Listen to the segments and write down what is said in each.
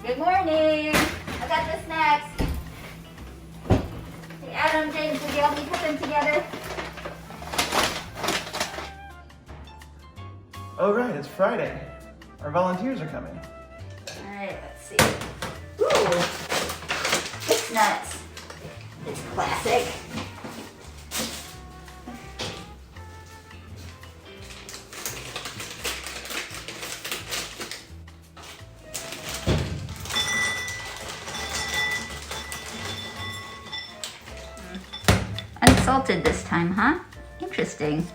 Good morning. I got the snacks. Hey, Adam, James, did y'all need to put them together? Oh, right, it's Friday. Our volunteers are coming. All right, let's see. Ooh, it's nuts. It's classic. Unsalted this time, huh? Interesting.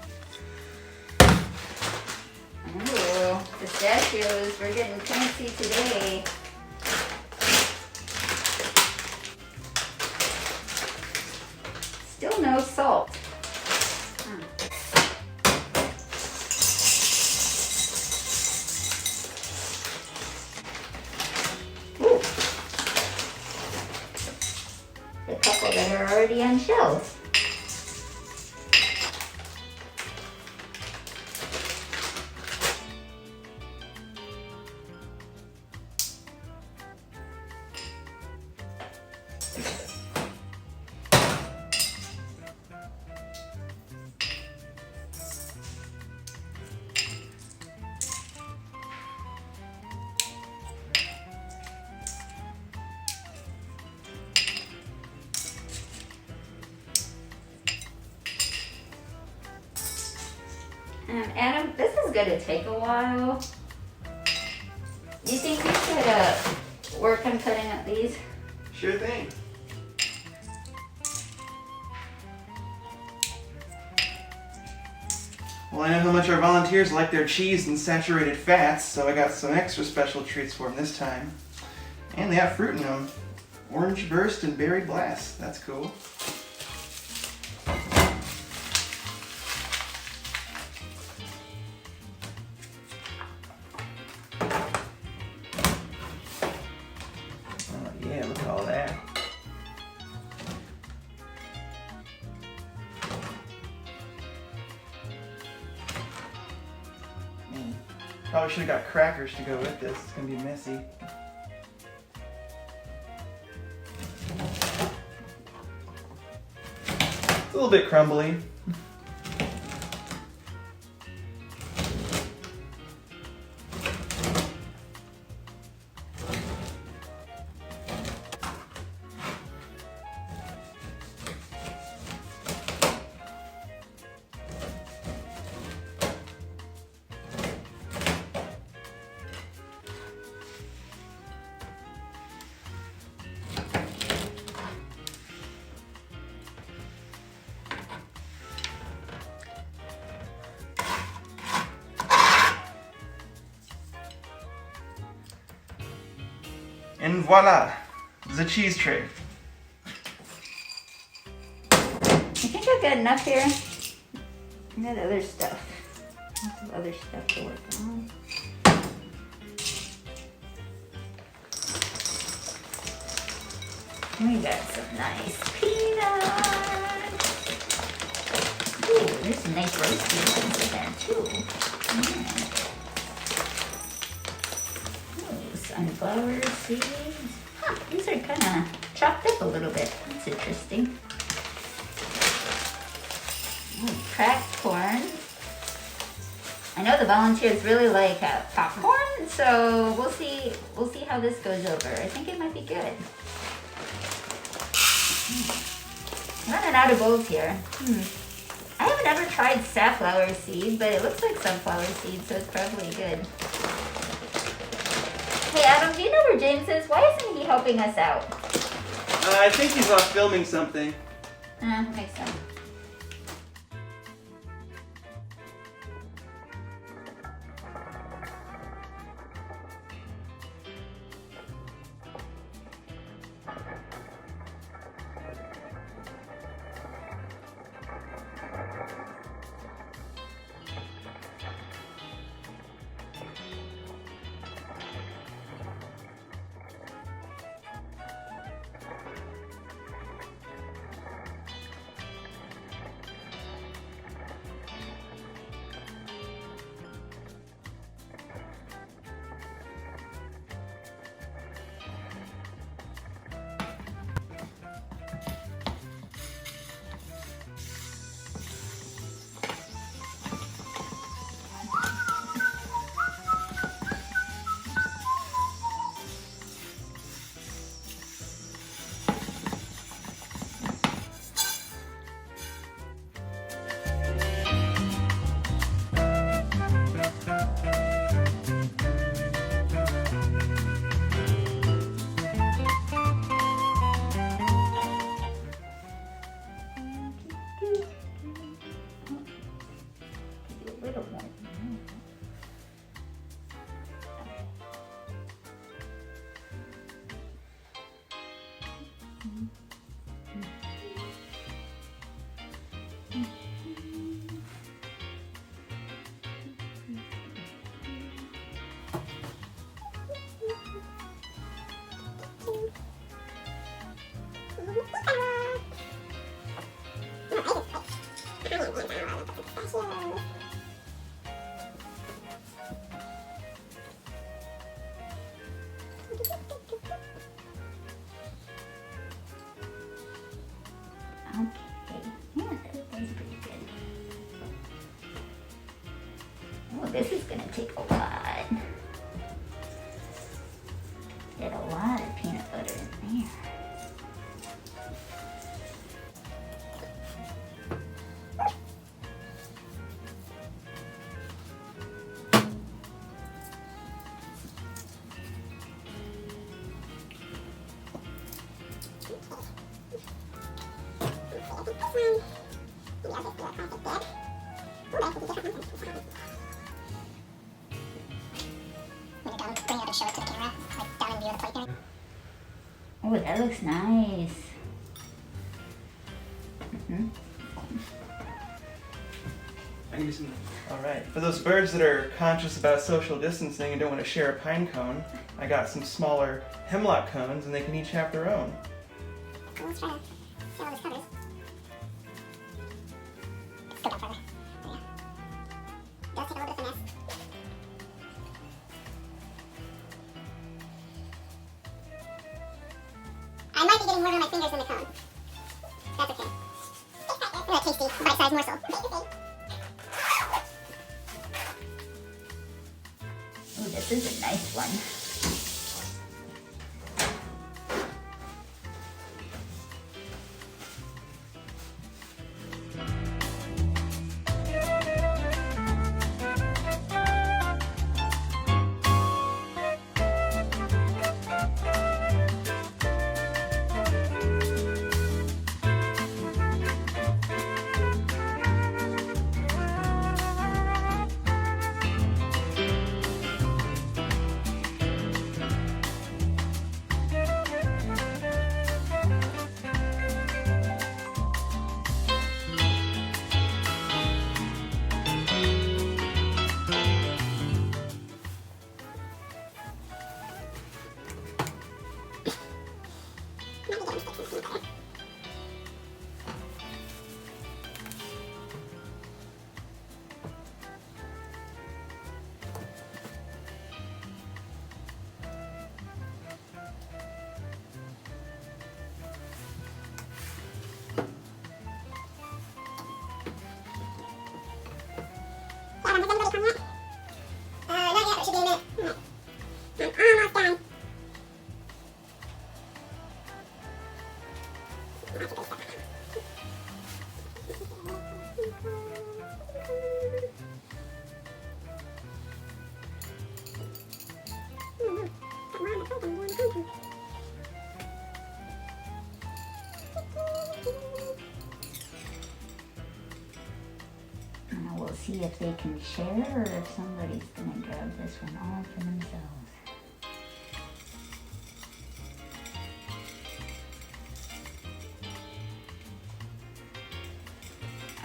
Ooh, pistachios. We're getting fancy today. Still no salt. Ooh. A couple that are already on shelves. Adam, this is gonna take a while. Do you think we should work on cutting up these? Sure thing. Well, I know how much our volunteers like their cheese and saturated fats, so I got some extra special treats for them this time. And they have fruit in them. Orange burst and berry blast. That's cool. Oh yeah, look at all that. Probably should have got crackers to go with this. It's gonna be messy. It's a little bit crumbly. And voila, the cheese tray. I think I've got enough here. I got other stuff. Lots of other stuff to work on. We got some nice peanuts. Ooh, there's some nice roasty ones in there too. Yeah. Ooh, sunflower seeds. Huh, these are kind of chopped up a little bit. That's interesting. Ooh, cracked corn. I know the volunteers really like popcorn, so we'll see how this goes over. I think it might be good. Running out of bowls here. I haven't ever tried safflower seed, but it looks like sunflower seed, so it's probably good. Hey Adam, do you know where James is? Why isn't he helping us out? I think he's off filming something. Makes sense. little more than that. Okay, yeah, that's pretty good. Oh, this is gonna take a lot. Get a lot of peanut butter in there. Oh, that looks nice. Alright, for those birds that are conscious about social distancing and don't want to share a pine cone, I got some smaller hemlock cones and they can each have their own. Let's try to see how this covers. Let's go down further. There you go. Does take a little bit of finesse. I might be getting more on my fingers than the cone. That's okay. Isn't that tasty? Bite-sized morsel. Oh, this is a nice one. We'll see if they can share or if somebody's gonna grab this one all for themselves.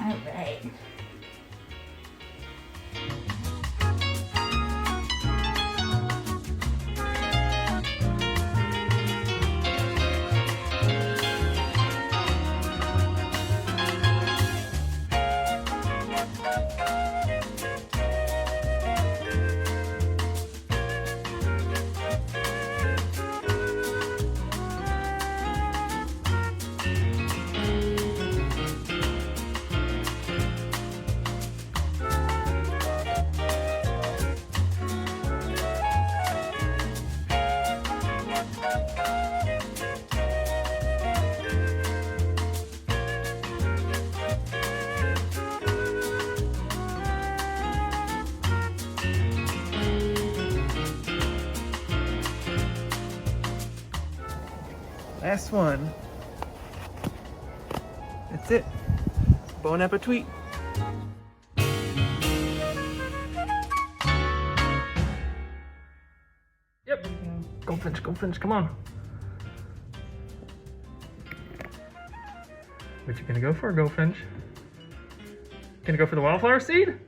All right. Last one. That's it. Bon appetit. Goldfinch, come on. What you gonna go for, Goldfinch? Gonna go for the wildflower seed?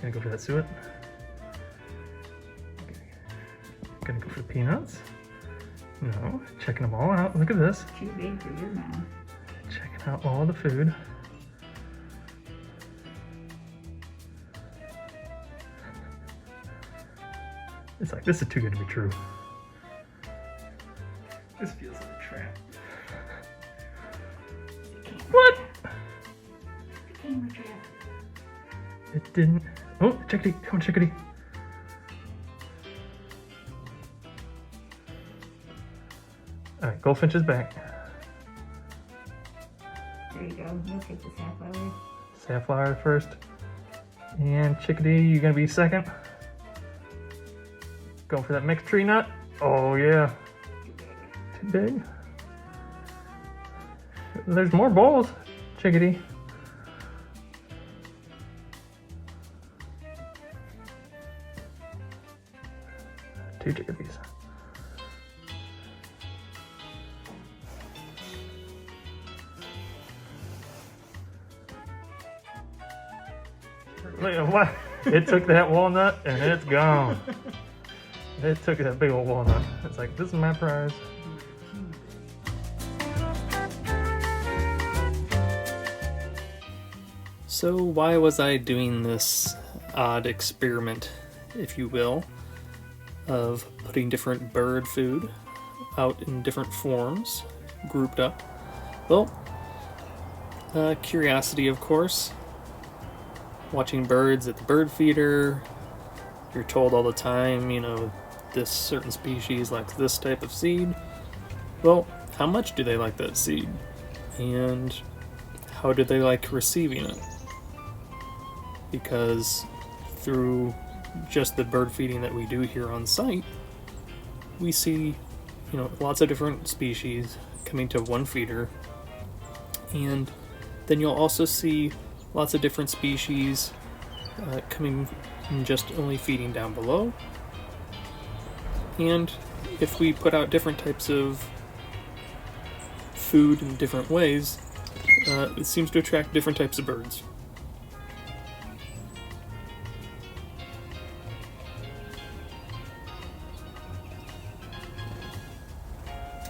Gonna go for that suet? Gonna go for the peanuts? No, checking them all out. Look at this. Too big for your mouth. Checking out all the food. It's like, this is too good to be true. This feels like a trap. What? Camera trap. It didn't. Oh, chickadee, come on, chickadee. All right, Goldfinch is back. There you go. You'll take the safflower. Safflower first. And chickadee, you gonna be second? Going for that mixed tree nut? Oh yeah. Too big. There's more bowls, chickadee. Two chickadees. Look at what? It took that walnut and it's gone. It took that big old walnut. It's like, this is my prize. So why was I doing this odd experiment, if you will, of putting different bird food out in different forms, grouped up? Well, curiosity, of course. Watching birds at the bird feeder, you're told all the time, you know, this certain species likes this type of seed. Well, how much do they like that seed? And how do they like receiving it? Because through just the bird feeding that we do here on site, we see, you know, lots of different species coming to one feeder, and then you'll also see lots of different species coming and just only feeding down below. And if we put out different types of food in different ways, it seems to attract different types of birds.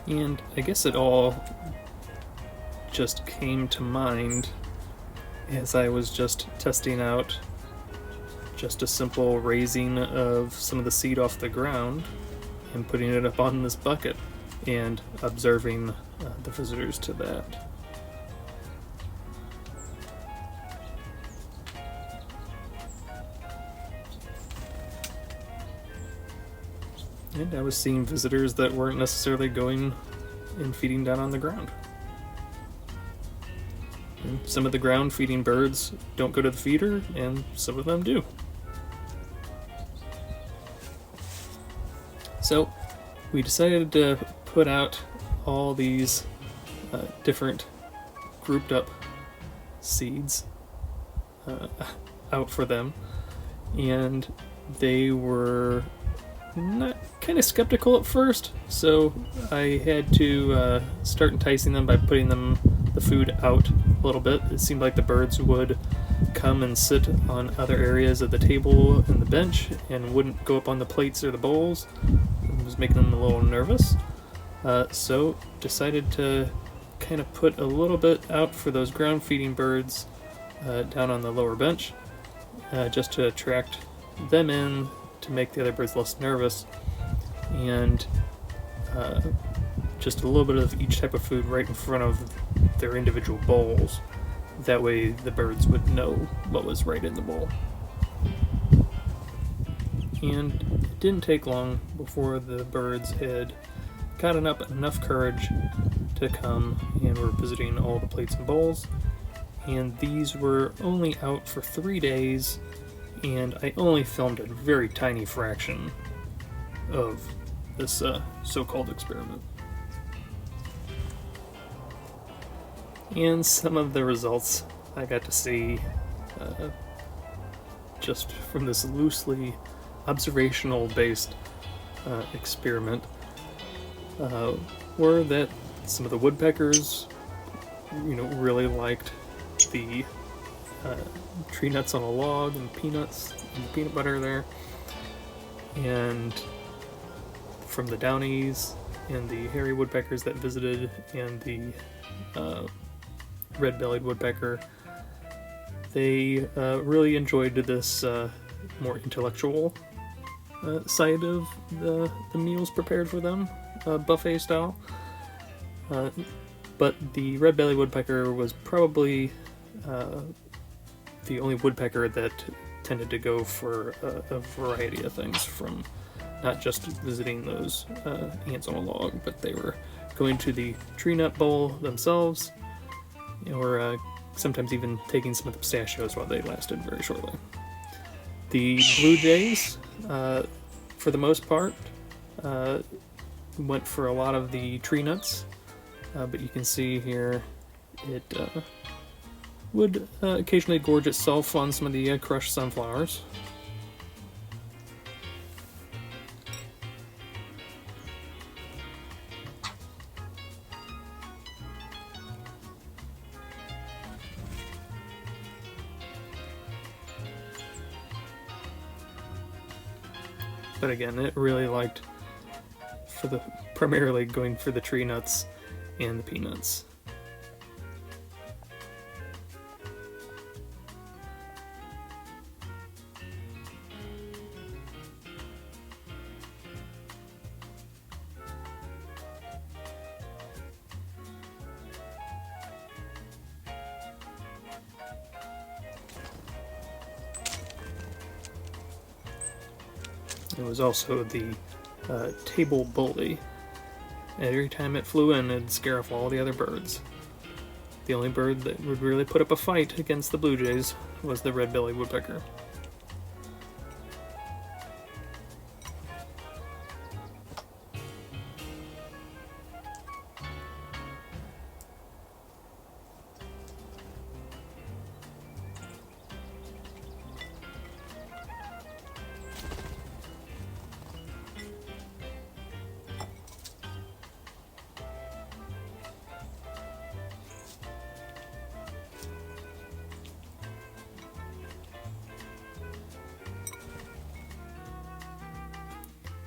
And I guess it all just came to mind as I was just testing out just a simple raising of some of the seed off the ground and putting it up on this bucket and observing the visitors to that. And I was seeing visitors that weren't necessarily going and feeding down on the ground. And some of the ground feeding birds don't go to the feeder, and some of them do. So we decided to put out all these different grouped up seeds out for them, and they were not kind of skeptical at first, so I had to start enticing them by putting the food out a little bit. It seemed like the birds would come and sit on other areas of the table and the bench and wouldn't go up on the plates or the bowls. It was making them a little nervous, so decided to kind of put a little bit out for those ground feeding birds down on the lower bench, just to attract them in, to make the other birds less nervous, and just a little bit of each type of food right in front of their individual bowls. That way the birds would know what was right in the bowl. And it didn't take long before the birds had gotten up enough courage to come and were visiting all the plates and bowls. And these were only out for 3 days, and I only filmed a very tiny fraction of this so-called experiment. And some of the results I got to see just from this loosely observational-based experiment were that some of the woodpeckers, really liked the tree nuts on a log and peanuts and the peanut butter there, and from the downies and the hairy woodpeckers that visited and the red-bellied woodpecker, they really enjoyed this more intellectual side of the meals prepared for them, buffet style. But the red-bellied woodpecker was probably the only woodpecker that tended to go for a variety of things, from not just visiting those ants on a log, but they were going to the tree nut bowl themselves, or sometimes even taking some of the pistachios while they lasted very shortly. The blue jays, for the most part, went for a lot of the tree nuts, but you can see here it would occasionally gorge itself on some of the crushed sunflowers. But again, it really liked primarily going for the tree nuts and the peanuts. It was also the table bully. Every time it flew in, it'd scare off all the other birds. The only bird that would really put up a fight against the blue jays was the red-bellied woodpecker.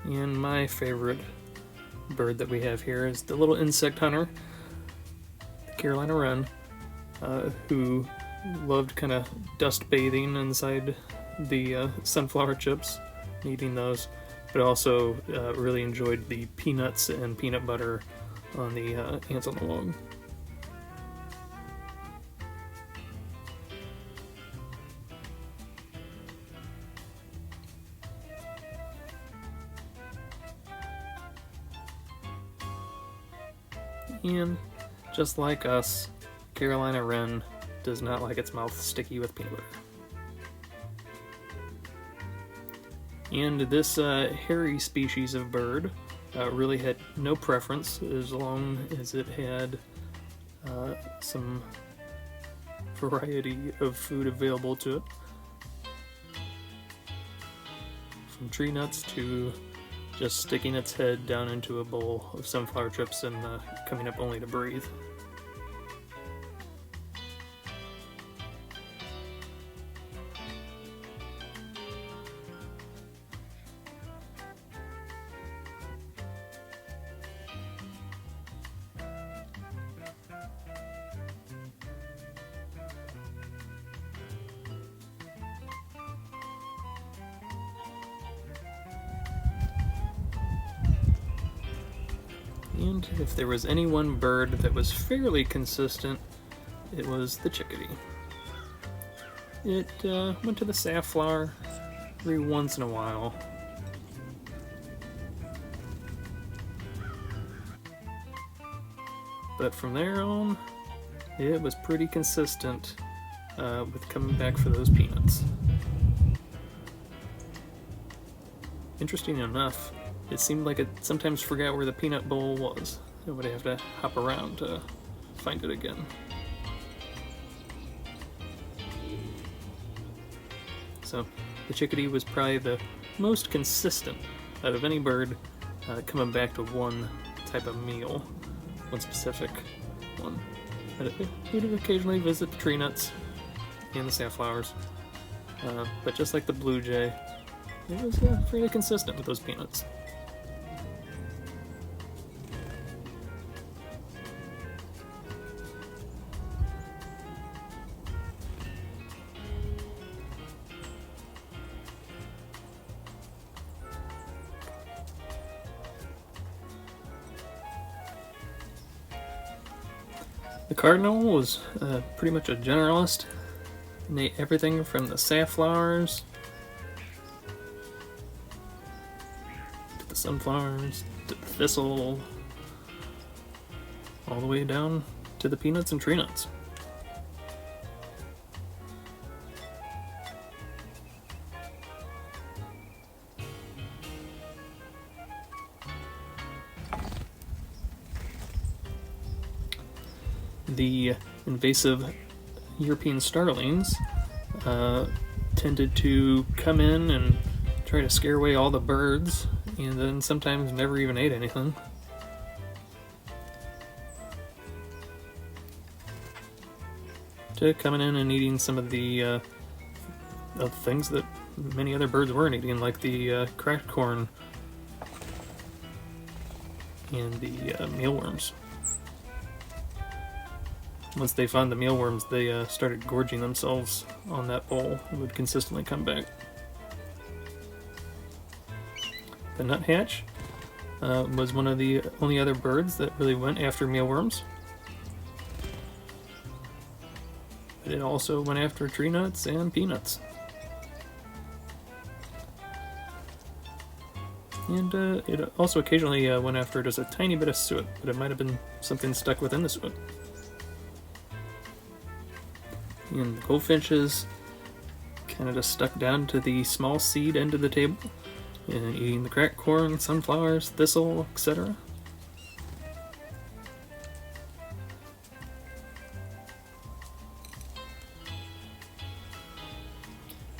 And my favorite bird that we have here is the little insect hunter, the Carolina wren, who loved kind of dust bathing inside the sunflower chips, eating those, but also really enjoyed the peanuts and peanut butter on the ants on the log. And just like us, Carolina wren does not like its mouth sticky with peanut butter. And this hairy species of bird really had no preference as long as it had some variety of food available to it. From tree nuts to just sticking its head down into a bowl of sunflower chips and coming up only to breathe. And if there was any one bird that was fairly consistent, it was the chickadee. It went to the safflower every once in a while. But from there on, it was pretty consistent with coming back for those peanuts. Interesting enough, it seemed like it sometimes forgot where the peanut bowl was. It would have to hop around to find it again. So the chickadee was probably the most consistent out of any bird coming back to one type of meal, one specific one. He'd occasionally visit the tree nuts and the safflowers, but just like the blue jay, it was fairly consistent with those peanuts. The cardinal was pretty much a generalist, and ate everything from the safflowers to the sunflowers to the thistle, all the way down to the peanuts and tree nuts. The invasive European starlings tended to come in and try to scare away all the birds, and then sometimes never even ate anything. To coming in and eating some of the things that many other birds weren't eating, like the cracked corn and the mealworms. Once they found the mealworms, they started gorging themselves on that bowl and would consistently come back. The nuthatch was one of the only other birds that really went after mealworms. But it also went after tree nuts and peanuts. And it also occasionally went after just a tiny bit of suet, but it might have been something stuck within the suet. And the goldfinches kind of just stuck down to the small seed end of the table and eating the cracked corn, sunflowers, thistle, etc.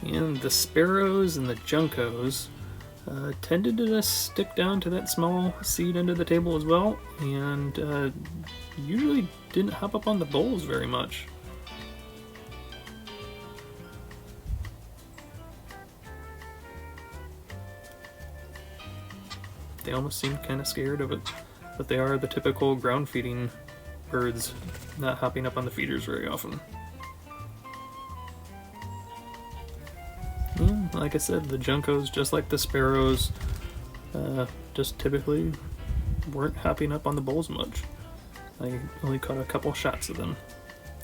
And the sparrows and the juncos tended to just stick down to that small seed end of the table as well, and usually didn't hop up on the bowls very much. They almost seem kind of scared of it, but they are the typical ground feeding birds, not hopping up on the feeders very often. And like I said, the juncos, just like the sparrows, just typically weren't hopping up on the bowls much. I only caught a couple shots of them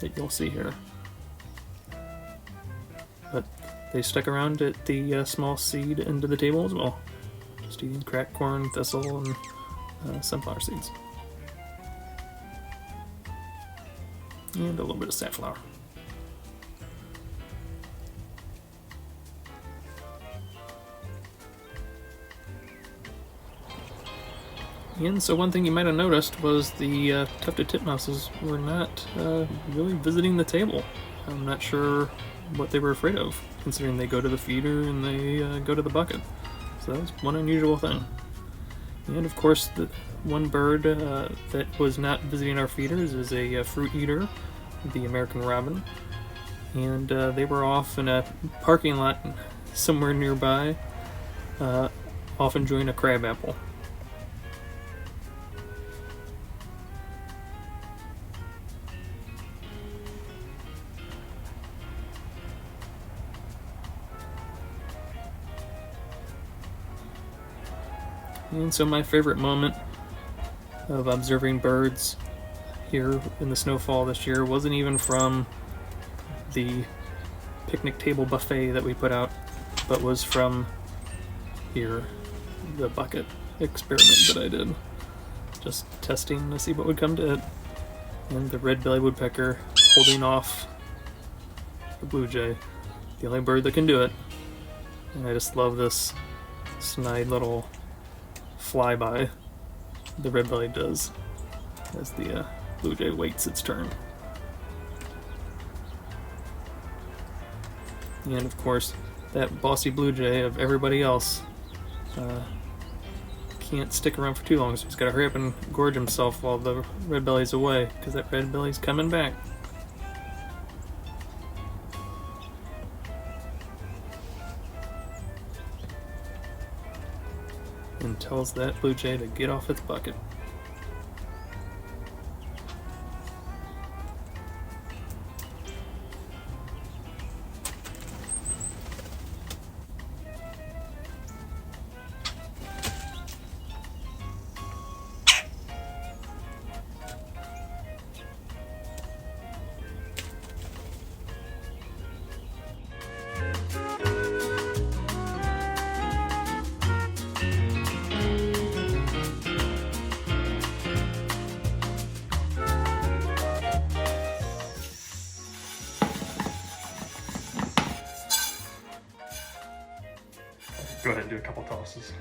that you'll see here. But they stuck around at the small seed end of the table as well. Just eating cracked corn, thistle, and sunflower seeds. And a little bit of safflower. And so one thing you might have noticed was the tufted titmouses were not really visiting the table. I'm not sure what they were afraid of, considering they go to the feeder and they go to the bucket. So that's one unusual thing. And of course, the one bird that was not visiting our feeders is a fruit eater, the American robin. And they were off in a parking lot somewhere nearby, off enjoying a crabapple. And so my favorite moment of observing birds here in the snowfall this year wasn't even from the picnic table buffet that we put out, but was from here, the bucket experiment that I did. Just testing to see what would come to it. And the red-bellied woodpecker holding off the blue jay, the only bird that can do it. And I just love this snide little flyby the red-bellied does as the blue jay waits its turn. And of course, that bossy blue jay of everybody else can't stick around for too long, so he's got to hurry up and gorge himself while the red belly's away, because that red belly's coming back. And tells that blue jay to get off its bucket. Go ahead and do a couple tosses.